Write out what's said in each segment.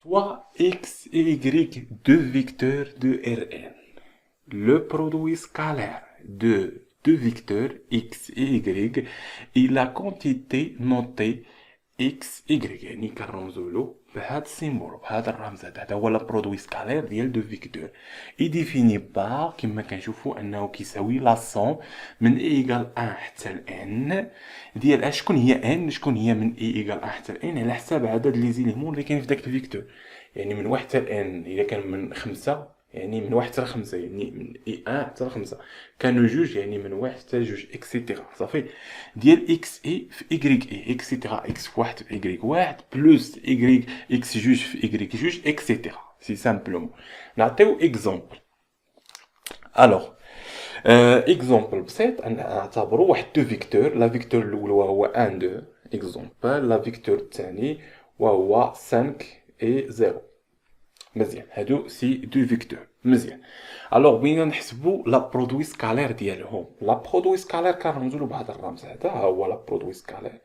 Soit x et y, deux vecteurs de Rn. Le produit scalaire de deux vecteurs x et y est la quantité notée x, y. يعني كنرمزولو بهذا السيمبول بهذا الرمز هذا هو البرودوي سكالير ديال دو فيكتور اي ديفيني بار كما كنشوفوا انه كيساوي لا سوم من اي ايكال 1 حتى ل ان ديال شكون هي ان شكون هي من اي ايكال 1 حتى ل ان على حساب عدد لي زيليمون اللي كاين في داك الفيكتور. يعني من 1 حتى ل ان الا كان من 5 يعني من 1 حتى ل 5 يعني من اي 1 حتى ل 5 كانوا جوج يعني من 1 حتى ل 2 اكسيتيرا صافي ديال اكس اي في ايكغيك اي اكسيتيرا اكس في 1 في ايكغيك 1 بلس ايكغيك اكس جوج في ايكغيك جوج اكسيتيرا سي سامبلومون. نعطيو اكزومبل. الوغ اكزومبل بسيط نعتبروا واحد دو فيكتور. لا فيكتور الاول وهو 1 2 اكزومبل. لا فيكتور الثاني وهو 5 اي 0. مزيان هادو سي دو فيكتور مزيان. الوغ بغينا نحسبو لا برودوي سكالير ديالهم. لا برودوي سكالير كنرمزولو بهذا الرمز هذا ها هو لا برودوي سكالير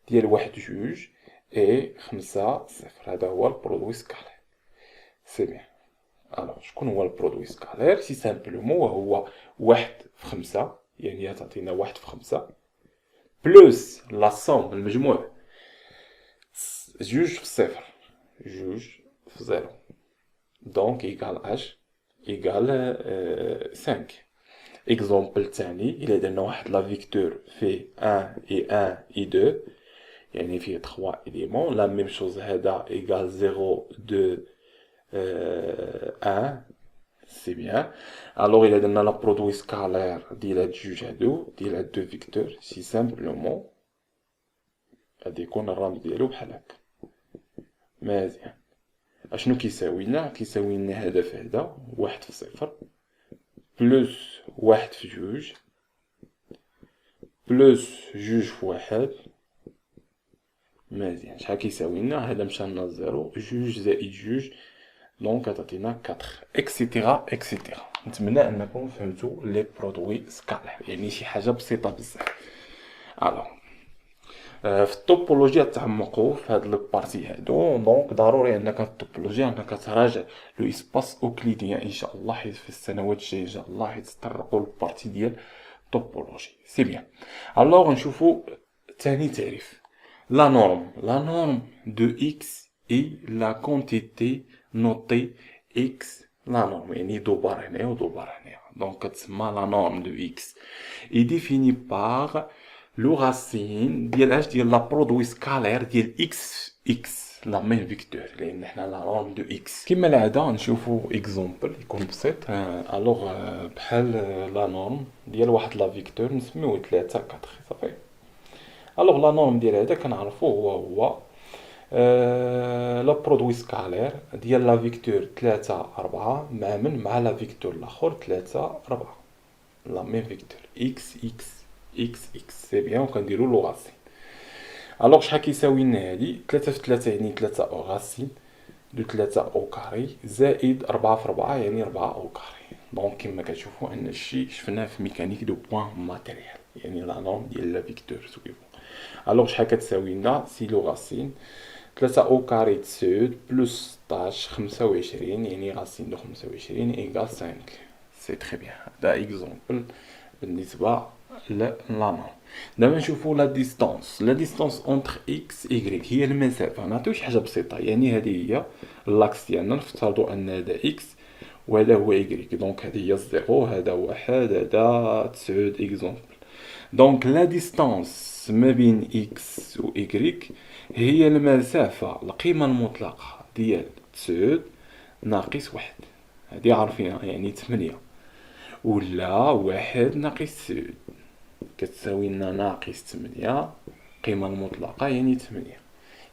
ديال واحد جوج اي 5 صفر. هذا هو البرودوي سكالير سي بيان. الوغ شكون هو البرودوي سكالير؟ سي سامبلومون وهو واحد في 5 يعني تعطينا واحد في 5 بلوس لا سوم المجموع جوج في صفر جوج في 0 donc égale h égale 5. Exemple الثاني إلا درنا واحد لا فيكتور في 1 et 1 et 2 يعني فيه 3 éléments. La même chose هذا égale 0 2 1 c'est bien. Alors إلا درنا لا برودوي سكالير ديال هاد الجوج هادو ديال هاد دو فيكتور سي سامبلومون غادي يكون الرمز ديالو بحال هكا. مزيان اشنو كيساوي لنا؟ كيساوي لنا هذا في هذا واحد في صفر بلس واحد في جوج بلس جوج في واحد. مزيان شحال كيساوي لنا؟ هذا مشى لنا زيرو جوج زائد جوج دونك غتعطينا 4 اكسيتيرا اكسيتيرا. نتمنى انكم فهمتوا لي برودوي سكالير يعني شي حاجه بسيطه بزاف. الوغ في الطوبولوجيا تعمقوا في هاد لو بارتي هادو دونك ضروري انك في الطوبولوجيا انك تراجع لو اسباس اوكليديان ان شاء الله حيت في السنوات الجايه ان شاء الله حيت تطرقوا للبارتي ديال الطوبولوجي سي بيان. الوغ نشوفوا ثاني تعريف. لا نورم دو اكس اي لا كونتيتي نوتي اكس. لا نورم يعني دوبار هنا ودوبار هنا دونك كتسمى لا نورم دو اكس اي ديفيني باغ لو راسين ديال اش ديال لا برودوي سكالير ديال اكس اكس لا ميم فيكتور لان حنا لا نورم دو اكس. كما العاده نشوفوا اكزومبل يكون بسيط. الوغ بحال لا نورم ديال واحد لا فيكتور نسميوه 3 4 صافي. الوغ لا نورم ديال هذا كنعرفوه هو لا برودوي سكالير ديال لا فيكتور 3 4 مع من مع لا فيكتور الاخر 3 4 لا ميم فيكتور اكس اكس اكس اكس سي بيان وكنديرو لو غاسين. الوغ شحال كيساوي لنا هادي 3 في 3 يعني 3 او غاسين دو 3 او كاري زائد 4 في 4 يعني 4 او كاري. دونك كما كتشوفوا ان الشيء شفناه في ميكانيك دو بوين ماتيريال يعني لا نورم ديال لا فيكتور سويفون. الوغ شحال كتساوي لنا سي لو غاسين 3 او كاري تسعود بلس 16 25 يعني غاسين دو 25 ايكال 5. سي تري بيان. هذا اكزومبل بالنسبه لا نورم. دابا نشوفوا لا ديستانس. لا ديستانس اونتر اكس ايغريك هي المسافه. نعطيو شي حاجه بسيطه يعني هذه هي لاكس ديالنا نفترضوا ان هذا اكس وهذا هو ايغريك دونك هذه هي الزيرو هذا واحد هذا تسعود اكزومبل. دونك لا ديستانس ما بين اكس و ايغريك هي المسافه القيمه المطلقه ديال تسعود ناقص واحد. هذه عارفينها يعني 8 ولا واحد ناقص تسعود كتساوي لنا ناقص 8 القيمة المطلقة يعني 8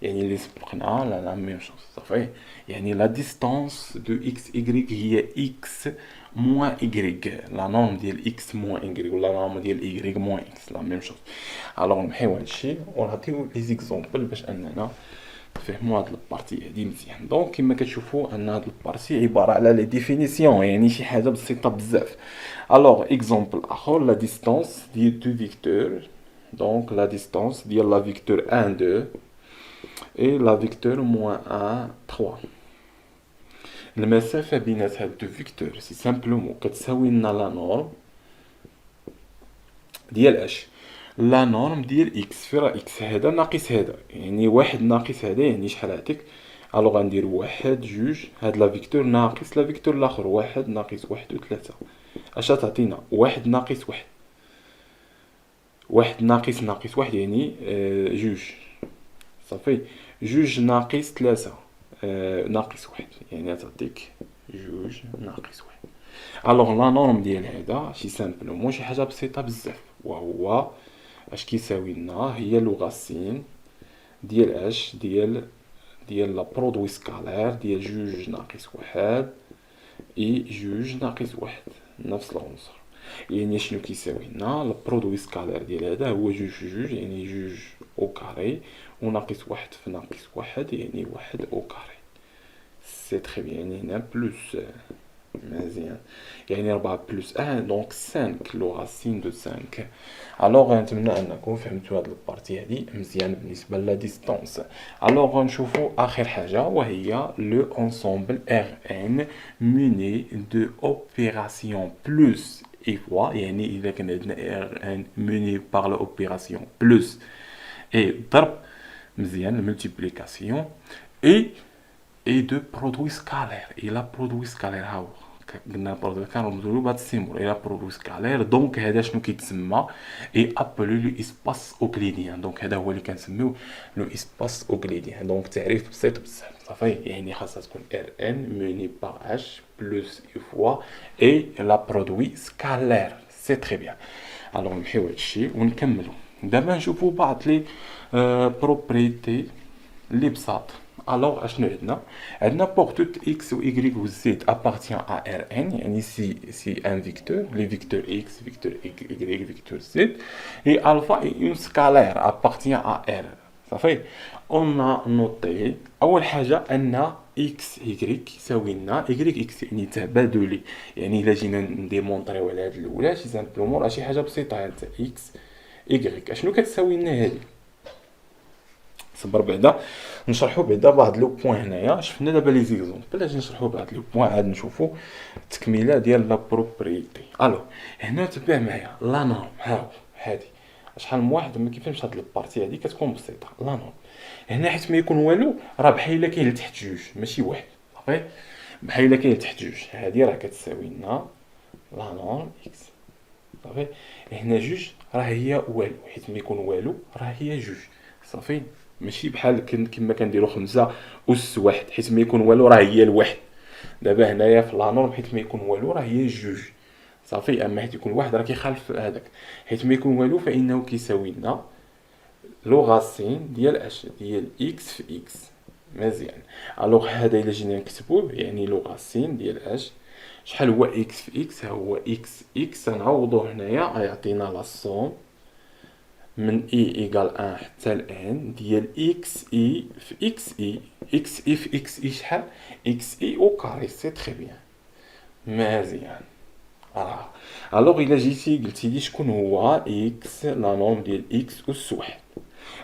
يعني اللي سبقنا لا ميم شوز صافي. يعني لا ديستانس دو اكس ايغريك هي اكس موان ايغريك لا نورم ديال اكس موان ايغريك ولا لا نورم ديال ايغريك موان اكس لا ميم شوز. الوغ نمحيو هادشي ونعطيو لي زيكزومبل باش اننا نفهموا هاد البارتي هادي مزيان. دونك كما كتشوفوا ان هاد البارتي عباره على لي ديفينيسيون يعني شي حاجه بسيطه بزاف. الوغ اكزومبل اخر لا ديستانس ديال دو فيكتور. دونك لا ديستانس ديال لا فيكتور 1 2 et la vecteur moins 1 3. المسافة بينات هاد دو فيكتور سي سامبلومون كتساوي لنا لا نورم ديال اش، لا نورم ديال اكس في راه اكس هذا ناقص هذا، يعني واحد ناقص هذا يعني شحال عطيك؟ الوغ غندير واحد جوج هاد لا فيكتور ناقص لا فيكتور الاخر، واحد ناقص واحد و ثلاثة، اش تعطينا؟ واحد ناقص واحد، واحد ناقص ناقص واحد يعني جوج، صافي جوج ناقص ثلاثة ناقص واحد يعني تعطيك جوج ناقص واحد. الوغ لا نورم ديال هذا شي سامبلومون شي حاجة بسيطة بزاف، وهو اش كيساوي لنا هي لغة سين ديال اش ديال لا برودوي سكالير ديال جوج ناقص واحد اي جوج ناقص واحد نفس العنصر. يعني شنو كيساوي لنا البرودوي سكالير ديال هذا هو جوج في جوج يعني جوج او كاري، وناقص واحد في ناقص واحد يعني واحد او كاري. سي تخي بيان، يعني هنا بلوس مزيان، يعني 4 بلس 1 دونك 5 لو راسين دو 5. الوغ نتمنى انكم فهمتوا هاد البارتي هادي مزيان بالنسبه لا ديستانس. الوغ غنشوفوا اخر حاجه وهي لو انسومبل ار ان موني دو اوبيراسيون بلس اي فوا، يعني اذا كان عندنا ار ان موني بار لوبيراسيون بلس اي ضرب مزيان الملتيبليكاسيون اي دو برودوي سكالير، الى برودوي سكالير هاو قلنا برودوي كنرمزو له بهاد السيمبل الى برودوي سكالير. دونك هذا شنو كيتسمى؟ اي ابلو لو اسباس اوكليديان، دونك هذا هو اللي كنسميوه لو اسباس اوكليديان. دونك تعريف بسيط بزاف صافي، يعني خاصها تكون ار ان موني باغ اش بلس اي فوا اي لا برودوي سكالير. سي تري بيان. الوغ نمحيو هادشي ونكملو. دابا نشوفو بعض لي بروبريتي اللي بساط. الوغ اشنو عندنا بوغ توت اكس و y و z appartient à Rn، يعني si un vecteur les vecteurs x vecteur y vecteur z et alpha est une scalaire appartient à R. صافي on a noté اول حاجه ان اكس y يساوي لنا y x يعني تبادلي، يعني الا جينا نديمونطريو على هاد الاولى شي سامبلومون راه شي حاجه بسيطه هاد اكس y اشنو كتساوي لنا هادي؟ صبر بعدا نشرحوا بعدا بعض لو بوين هنايا. شفنا دابا لي زيكزومبل، اجي نشرحوا بعض لو بوين عاد نشوفوا التكميله ديال لا بروبريتي. الو هنا تبع معايا لا نورم هاو هادي، شحال من واحد ما كيفهمش هاد البارتي هادي كتكون بسيطه. لا نورم هنا حيت ما يكون والو راه بحال كاين لتحت جوج ماشي واحد، صافي بحال كاين لتحت جوج، هادي راه كتساوي لنا لا نورم اكس صافي. هنا جوج راه هي والو، حيت ما يكون والو راه هي جوج صافي، ماشي بحال كما كنديروا 5 أس واحد، حيت ما يكون والو راه هي الواحد. دابا هنايا في لا نورم حيت ما يكون والو راه هي جوج صافي، اما حيت يكون واحد راه كيخالف هذاك. حيت ما يكون والو فانه كيساوي لنا لو غاسين ديال اش ديال اكس في اكس مزيان. الوغ هذا الا جينا نكتبوه يعني لو غاسين ديال اش شحال هو اكس في اكس، ها هو اكس اكس نعوضوه هنايا غيعطينا لا سوم من اي ايكال ان حتى لان ديال اكس اي في اكس اي، اكس اي في اكس اي شحال؟ اكس اي او كاري. سي تري بيان مزيان. الوغ الا جيتي قلتي لي شكون هو اكس لا نورم ديال اكس اس واحد،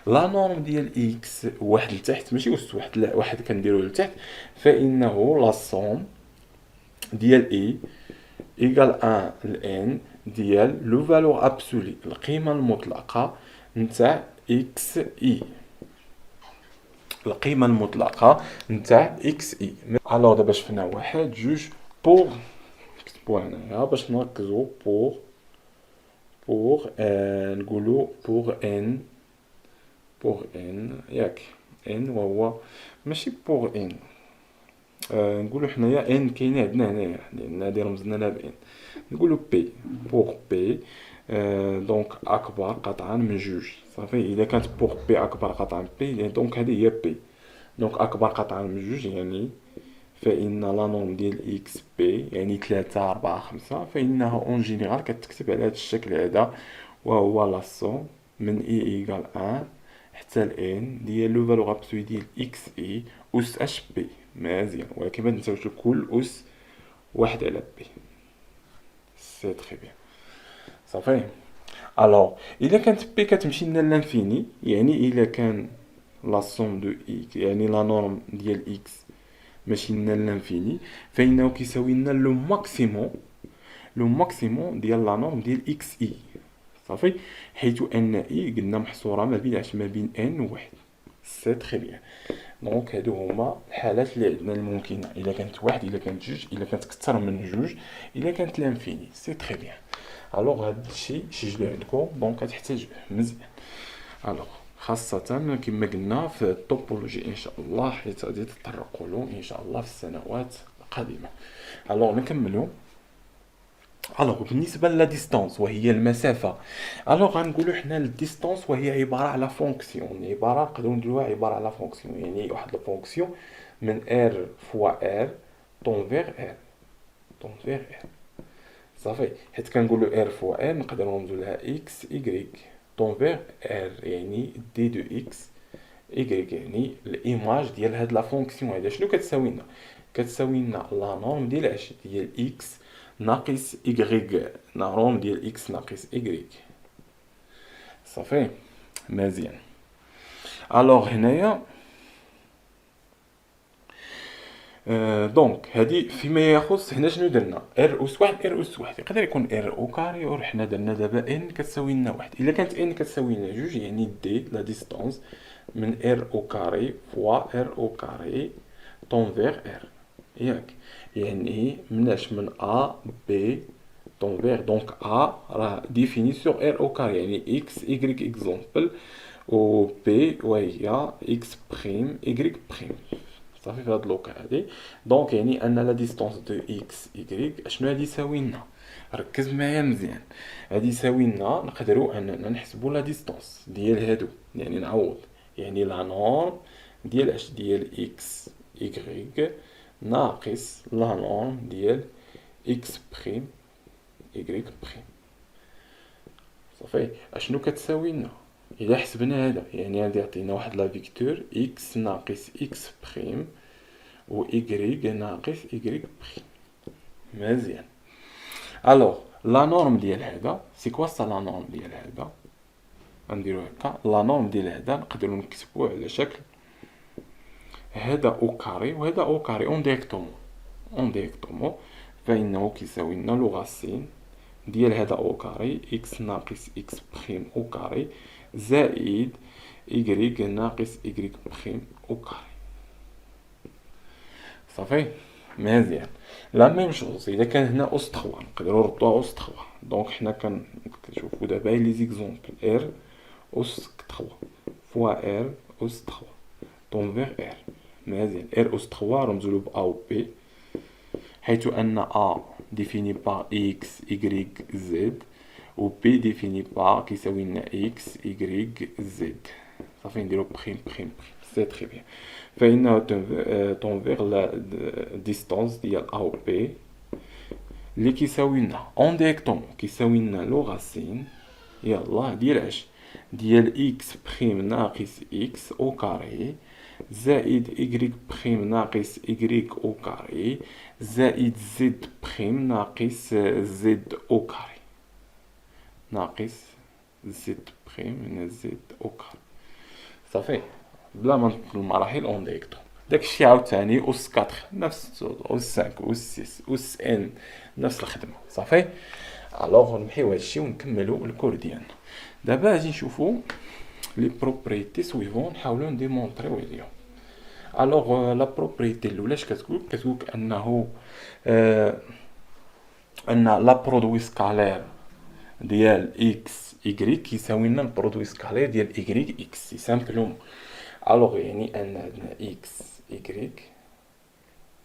لا نورم ديال اكس واحد لتحت ماشي اس واحد، لا واحد كنديروه لتحت، فانه لا سوم ديال اي ايكال ان لان ديال لو فالور ابسولي القيمه المطلقه نتاع اكس اي، القيمه المطلقه نتاع اكس اي. الوغ دابا شفنا واحد جوج بوغ نكتبوها هنايا باش نركزو بوغ نقولو بوغ ان ياك ان وهو ماشي بوغ ان نقولو حنايا ان كاينه عندنا هنايا لان هادي رمزنا لها بان، نقولو بي بوغ بي دونك اكبر قطعا من جوج صافي. اذا كانت بوغ بي اكبر قطعا من بي دونك هذه هي بي، دونك اكبر قطعا من جوج يعني فان لا نورم ديال اكس بي يعني 3 4 5 فانها اون جينيرال كتكتب على هذا الشكل هذا، وهو لا سوم من اي ايكال 1 حتى لان ديال لو فالور ابسولي ديال اكس اي اس اش بي مزيان. ولكن ما تنساوش كل اس واحد على بي. سي تري بيان صافي. الوغ الا كانت بي كتمشي لنا لانفيني، يعني الا كان لا سوم دو اكس يعني لا نورم ديال اكس ماشي لنا لانفيني، فإنه كيساوي لنا لو ماكسيموم ديال لا نورم ديال اكس اي. صافي، حيث ان اي قلنا محصوره ما بين ان و واحد. سي تري بيان. دونك هادو هما الحالات اللي عندنا الممكنه، الا كانت واحد، الا كانت جوج، الا كانت اكثر من جوج، الا كانت لانفيني. سي تري بيان. الوغ هاد الشيء سجلوه عندكم، دونك غتحتاجوه مزيان. الوغ خاصة كما قلنا في الطوبولوجي ان شاء الله، حيت غادي تطرقوا له ان شاء الله في السنوات القادمة. الوغ نكملوا. الوغ بالنسبة لا ديستانس وهي المسافة، الوغ غنقولوا حنا الديستانس وهي عبارة على فونكسيون، عبارة نقدروا نديروها عبارة على فونكسيون، يعني واحد الفونكسيون من ار فوا ار طون فيغ ار، طون فيغ ار. صافي، حيت كنقولوا ار فوا ار نقدروا نرمزوا لها اكس ايكغيك طون فيغ ار، يعني دي دو اكس ايكغيك، يعني الايماج ديال هاد لا فونكسيون هذا شنو كتساوي لنا؟ كتساوي لنا لا نورم ديال اش ديال اكس ناقص ايكغيك، نورم ديال اكس ناقص ايكغيك. صافي مزيان. الوغ هنايا دونك هادي فيما يخص هنا شنو درنا؟ ار اس واحد ار اس واحد يقدر يكون ار او كاري، و حنا درنا دابا ان كتساوي لنا واحد. الا كانت ان كتساوي لنا جوج، يعني دي لا ديستونس من ار او كاري فوا ار او كاري طون فيغ ار، ياك؟ يعني مناش من ا بي طون فيغ، دونك ا راه ديفيني سور ار او كاري، يعني اكس ايكغيك اكزومبل، و بي وهي اكس بريم ايكغيك بريم. صافي في هاد لوكا هادي. دونك يعني ان لا ديستونس دو اكس ايكغيك اشنو غادي يساوي لنا؟ ركز معايا مزيان. غادي يساوي لنا نقدروا اننا نحسبوا لا ديستونس ديال هادو، يعني نعوض، يعني لا نورم ديال اش ديال اكس ايكغيك ناقص لا نورم ديال اكس بريم ايكغيك بريم. صافي، اشنو كتساوي لنا؟ اذا حسبنا هذا يعني غادي يعطينا واحد لا فيكتور اكس ناقص اكس بريم و y ناقص y بريم. مزيان. الوغ لا نورم ديال هذا سي كوا سا؟ لا نورم ديال هذا غنديرو هكا، لا نورم ديال هذا نقدروا نكتبوه على شكل هذا او كاري وهذا او كاري اون ديريكتومون، فانه كيساوي لنا لو غاسين ديال هذا او كاري اكس ناقص اكس بريم او كاري زائد y ناقص y بريم او كاري. صافي مزيان. لا ميم شوز اذا كان هنا اس 3 نقدروا نردوها اس 3. دونك حنا كنشوفوا دابا لي زيكزومبل ار اس 3 فوا ار اس 3 طون فيغ ار. مزيان. ار اس 3 رمزوا له ب ا و بي، حيث ان ا ديفيني بار اكس ايكغيك زد و بي ديفيني بار كيساوي لنا اكس ايكغيك زد. صافي نديرو بريم بريم بريم. سي تري بيان. فإنه تنفيغ لا ديستونس ديال A و B اللي كيساوي لنا اون ديريكتومون كيساوي لنا لو غاسين يلاه ديال اش ديال اكس بريم ناقص اكس او كاري زائد إيكغيك بريم ناقص إيكغيك أو كاري زائد زد بريم ناقص زد أو كاري ناقص زد بريم من زد أو كاري. صافي بلا ما نطلب المراحل اون ديريكتوم. داكشي عاوتاني أس 4 نفس أس 5 أس 6 أس ان نفس الخدمة. صافي الوغ نمحيو هادشي ونكملو الكور ديالنا. دابا غادي نشوفو لي بروبريتي سويفون نحاولو نديمونطريو عليهم. الوغ لا بروبريتي الاولى اش كتقولك؟ كتقولك انه ان لا برودوي سكالير ديال اكس ايكغيك كيساوي لنا البرودوي سكالير ديال ايكغيك اكس سي سامبلومون. الوغ يعني ان عندنا اكس ايكغيك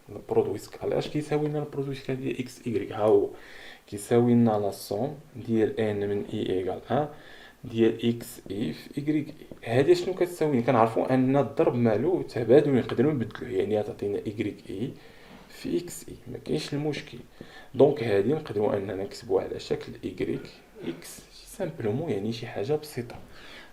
البرودوي سكالير اش كيساوي لنا البرودوي سكالير ديال اكس ايكغيك؟ ها هو كيساوي لنا لا سوم ديال ان من اي ايكال 1 ديال اكس اي في ايكغيك اي. هادي شنو كتساوي؟ كنعرفوا ان الضرب مالو تبادل نقدروا نبدلوه، يعني تعطينا ايكغيك اي في اكس اي ما كاينش المشكل. دونك هادي نقدروا اننا نكتبوها على شكل ايكغيك اكس سامبلومون، يعني شي حاجه بسيطه.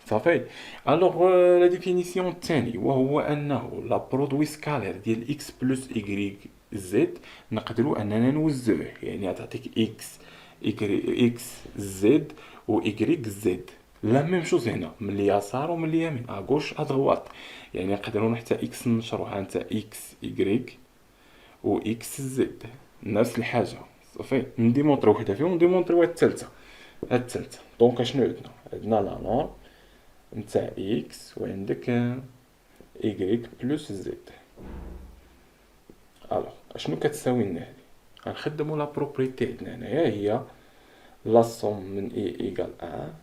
صافي الوغ لا ديفينيسيون الثاني وهو انه لا برودوي سكالير ديال اكس بلس ايكغيك زد نقدروا اننا نوزعوه، يعني تعطيك اكس اكس زد و ايكغيك زد لا ميم شوز هنا من اليسار ومن اليمين اغوش ادغوات، يعني نقدروا حتى اكس نشروها حتى اكس ايكغيك و اكس زد نفس الحاجه. صافي نديمونطري وحده فيهم نديمونطري واحد الثالثه. هاد الثالثه دونك اشنو عندنا لا نورم نتاع اكس وعندك ايكغيك بلس زد. الوغ اشنو كتساوي لنا هادي؟ غنخدمو لا بروبريتي عندنا هنايا هي لا سوم من اي ايكال ان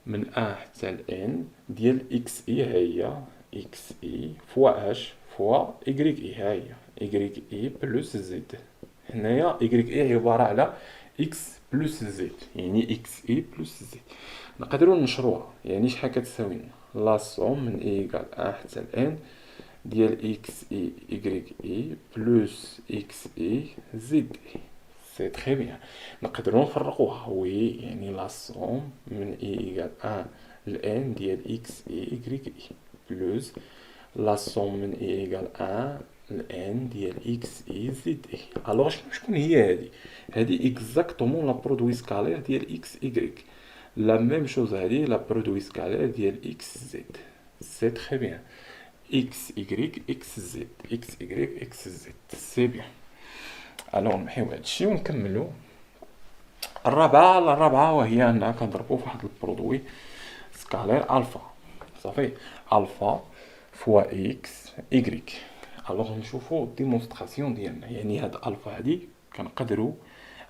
من ا حتى ل ان ديال اكس اي ها هي اكس اي فوا اش فوا ايكغيك اي ها هي ايكغيك اي بلس زد. هنايا ايكغيك اي عبارة على اكس بلس زد يعني اكس اي بلس زد. نقدروا نشروها يعني شحال كتساوي لنا لا سوم من اي ايكال ان حتى ل ان ديال اكس اي ايكغيك اي بلس اكس اي زد اي. سي تري بيان. نقدروا نفرقوها وي يعني لا سوم من اي ايكال ان ل ان ديال اكس اي ايكغيك اي بلس لا سوم من اي ايكال ان ل ان ديال اكس اي زد اي. الوغ شكون هي هادي؟ هادي اكزاكتومون لا برودوي سكالير ديال اكس ايكغيك. لا ميم شوز هادي لا برودوي سكالير ديال اكس زد. سي تري بيان. اكس ايكغيك اكس زد اكس ايكغيك اكس زد. سي بيان. الوغ نمحيو هادشي ونكملو. الرابعة وهي أننا كنضربو فواحد البرودوي سكالير ألفا. صافي ألفا فوا إكس إيكغيك. ألوغ نشوفو ديمونستراسيون ديالنا يعني هاد ألفا هادي كنقدرو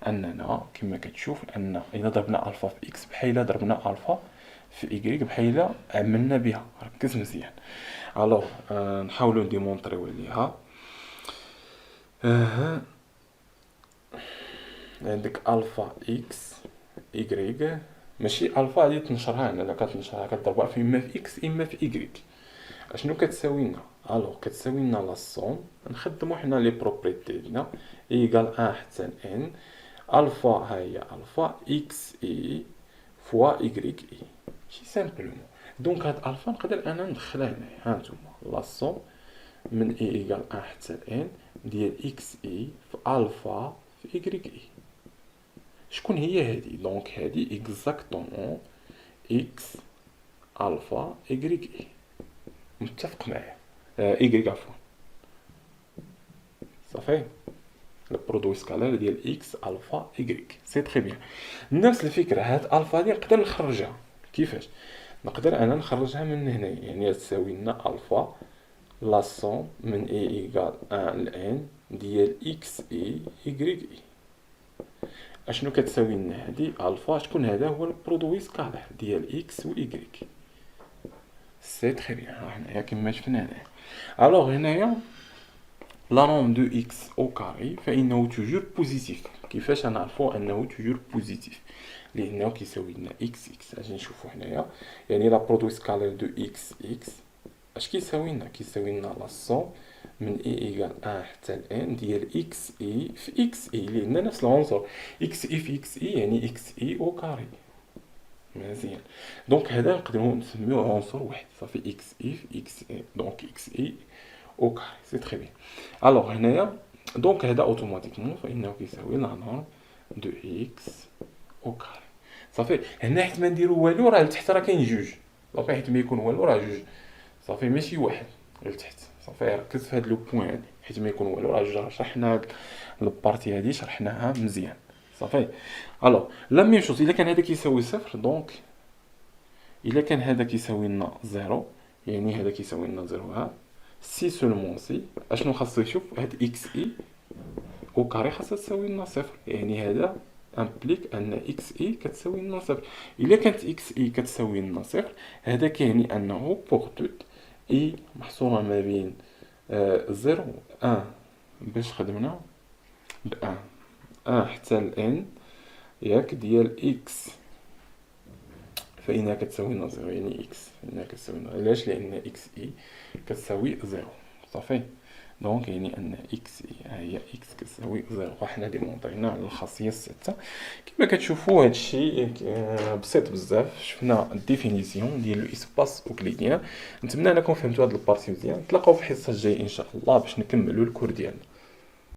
أننا كما كتشوف أن إلا ضربنا ألفا في إكس بحال ضربنا ألفا في إيكغيك بحال عملنا بها. ركز مزيان. ألوغ نحاولو نديمونطريو عليها. عندك الفا اكس ايكغيك ماشي الفا غادي تنشرها هنا، لا كتنشرها كتضربها في اما في اكس اما في ايكغيك. اشنو كتساوي لنا؟ الوغ كتساوي لنا لا سوم نخدمو حنا لي بروبريتي ديالنا ايكال ان حتى ان الفا ها هي الفا اكس اي فوا ايكغيك اي. شي سامبلومون. دونك هاد الفا نقدر انا ندخلها هنايا. ها نتوما لا سوم من اي ايكال ان حتى ان ديال اكس اي في الفا في ايكغيك اي. شكون هي هادي؟ دونك هادي اكزاكتومون اكس الفا ايكغيك اي. متفق معايا؟ ايكغيك عفوا. صافي البرودوي سكالير ديال اكس الفا ايكغيك. سي تري بيان. نفس الفكره هاد الفا دي نقدر نخرجها. كيفاش؟ نقدر انا نخرجها من هنا يعني تساوي لنا الفا لا سوم من اي ايكال ان ل ان ديال اكس اي ايكغيك اي. اشنو كتساوي لنا هادي الفا؟ شكون هذا؟ هو البرودوي سكالير ديال اكس و ايكغيك. سي تري بيان. هنايا كما شفنا هنايا. الوغ هنايا لا نورم دو اكس او كاري فانه توجور بوزيتيف. كيفاش نعرفو انه توجور بوزيتيف؟ لانه كيساوي لنا اكس اكس. اجي نشوفو هنايا يعني لا برودوي سكالير دو اكس اكس اش كيساوي لنا؟ كيساوي لنا لا سوم من اي ايكال ان حتى ل ان ديال اكس اي في اكس اي لان نفس العنصر اكس اي في اكس اي يعني اكس اي او كاري. مزيان. دونك هذا نقدروا نسميوه عنصر واحد. صافي اكس اي في اكس اي دونك اكس اي او كاري. سي تري بيان. الوغ هنايا دونك هذا اوتوماتيكمون فانه كيساوي لا نورم دو اكس او كاري. صافي هنا حيت ما نديرو والو راه لتحت راه كاين جوج. صافي حيت ما يكون والو راه جوج. صافي ماشي واحد لتحت. صافي ركز في هاد لو بوين هادي حيت ما يكون والو راه جوج. شرحنا هاد البارتي هادي شرحناها مزيان. صافي الوغ لا ميم شوز الا كان هذا كيساوي صفر دونك الا كان هذا كيساوي لنا زيرو يعني هذا كيساوي لنا زيرو. ها سي سولمون سي اشنو خاصو يشوف؟ هاد اكس اي او كاري خاصها تساوي لنا صفر يعني هذا امبليك ان اكس اي كتساوي لنا صفر. الا كانت اكس اي كتساوي لنا صفر هذا كيعني انه بوغ توت اي محصوره ما بين زيرو ان باش خدمنا ب ان ان حتى ل ان ياك ديال اكس فإنها كتساوي لنا زيرو يعني إكس فإنها كتساوي لنا. علاش؟ لأن إكس إي كتساوي زيرو. صافي دونك يعني أن إكس إي ها هي إكس كتساوي زيرو. وحنا ديمونطرينا على الخاصية الستة. كما كتشوفوا هادشي بسيط بزاف. شفنا الديفينيسيون ديال لو إسباس أوكليديان. نتمنى أنكم فهمتوا هاد البارتي مزيان. نتلاقاو في الحصة الجاية إن شاء الله باش نكملوا الكور ديالنا.